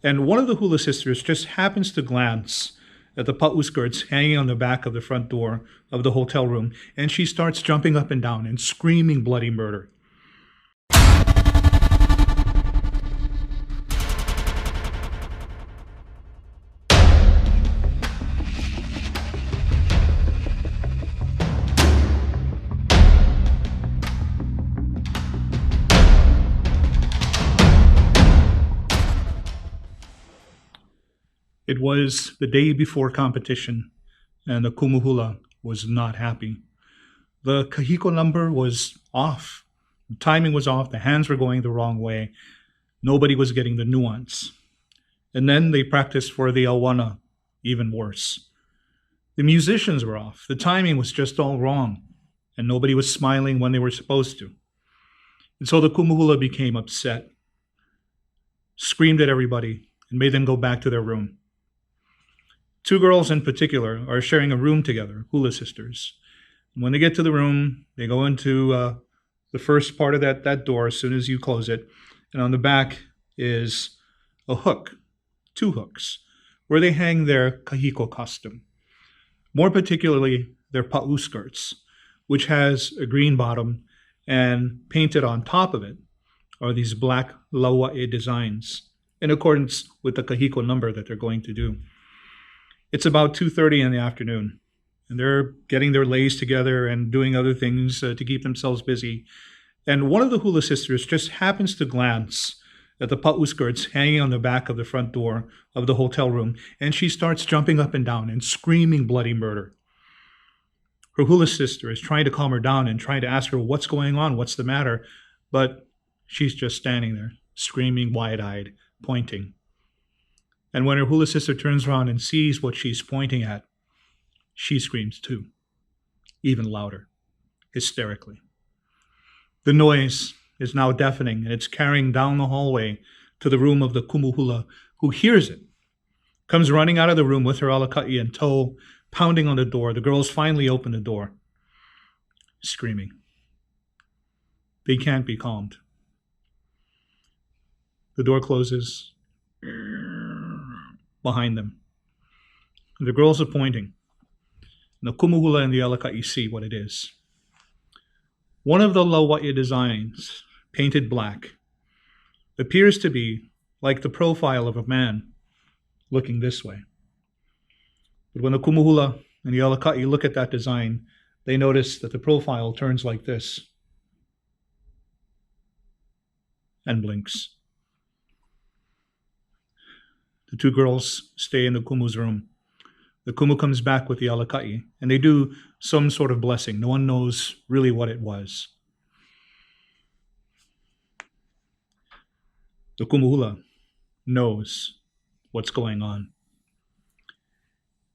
And one of the hula sisters just happens to glance at the pa'u skirts hanging on the back of the front door of the hotel room, and she starts jumping up and down and screaming bloody murder. It was the day before competition, and the kumuhula was not happy. The kahiko number was off. The timing was off. The hands were going the wrong way. Nobody was getting the nuance. And then they practiced for the awana, even worse. The musicians were off. The timing was just all wrong, and nobody was smiling when they were supposed to. And so the kumuhula became upset, screamed at everybody, and made them go back to their room. Two girls in particular are sharing a room together, hula sisters. And when they get to the room, they go into the first part of that door as soon as you close it. And on the back is a hook, two hooks, where they hang their kahiko costume. More particularly, their pa'u skirts, which has a green bottom, and painted on top of it are these black lauae designs in accordance with the kahiko number that they're going to do. It's about 2:30 in the afternoon, and they're getting their leis together and doing other things to keep themselves busy. And one of the hula sisters just happens to glance at the pa'u skirts hanging on the back of the front door of the hotel room, and she starts jumping up and down and screaming bloody murder. Her hula sister is trying to calm her down and trying to ask her what's going on, what's the matter, but she's just standing there, screaming wide-eyed, pointing. And when her hula sister turns around and sees what she's pointing at, she screams too, even louder, hysterically. The noise is now deafening, and it's carrying down the hallway to the room of the kumuhula, who hears it, comes running out of the room with her alaka'i in tow, pounding on the door. The girls finally open the door, screaming. They can't be calmed. The door closes behind them. And the girls are pointing. And the kumuhula and the alaka'i see what it is. One of the laua'i designs, painted black, appears to be like the profile of a man looking this way. But when the kumuhula and the alaka'i look at that design, they notice that the profile turns like this and blinks. The two girls stay in the kumu's room. The kumu comes back with the alaka'i, and they do some sort of blessing. No one knows really what it was. The kumuhula knows what's going on.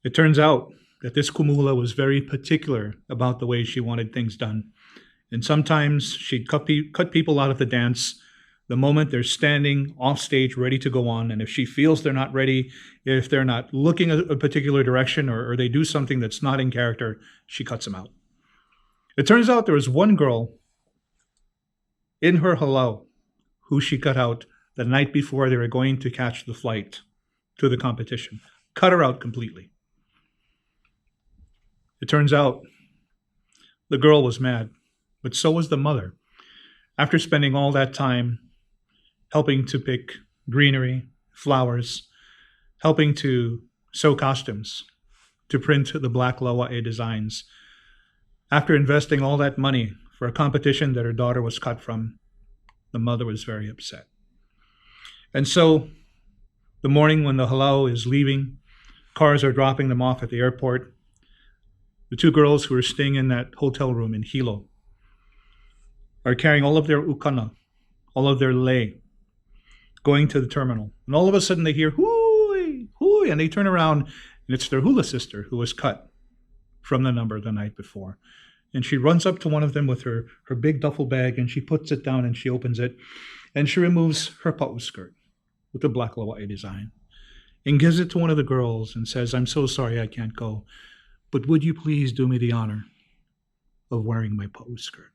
It turns out that this kumuhula was very particular about the way she wanted things done. And sometimes she'd cut people out of the dance the moment they're standing off stage ready to go on. And if she feels they're not ready, if they're not looking a particular direction, or they do something that's not in character, she cuts them out. It turns out there was one girl in her halau who she cut out the night before they were going to catch the flight to the competition. Cut her out completely. It turns out the girl was mad, but so was the mother. After spending all that time helping to pick greenery, flowers, helping to sew costumes, to print the black lauae designs, after investing all that money for a competition that her daughter was cut from, the mother was very upset. And so the morning when the halau is leaving, cars are dropping them off at the airport, the two girls who are staying in that hotel room in Hilo are carrying all of their ukana, all of their lei, going to the terminal. And all of a sudden they hear, hooey, hooey, and they turn around, and it's their hula sister who was cut from the number the night before. And she runs up to one of them with her big duffel bag, and she puts it down and she opens it, and she removes her pa'u skirt with the black laua'i design and gives it to one of the girls and says, "I'm so sorry I can't go, but would you please do me the honor of wearing my pa'u skirt?"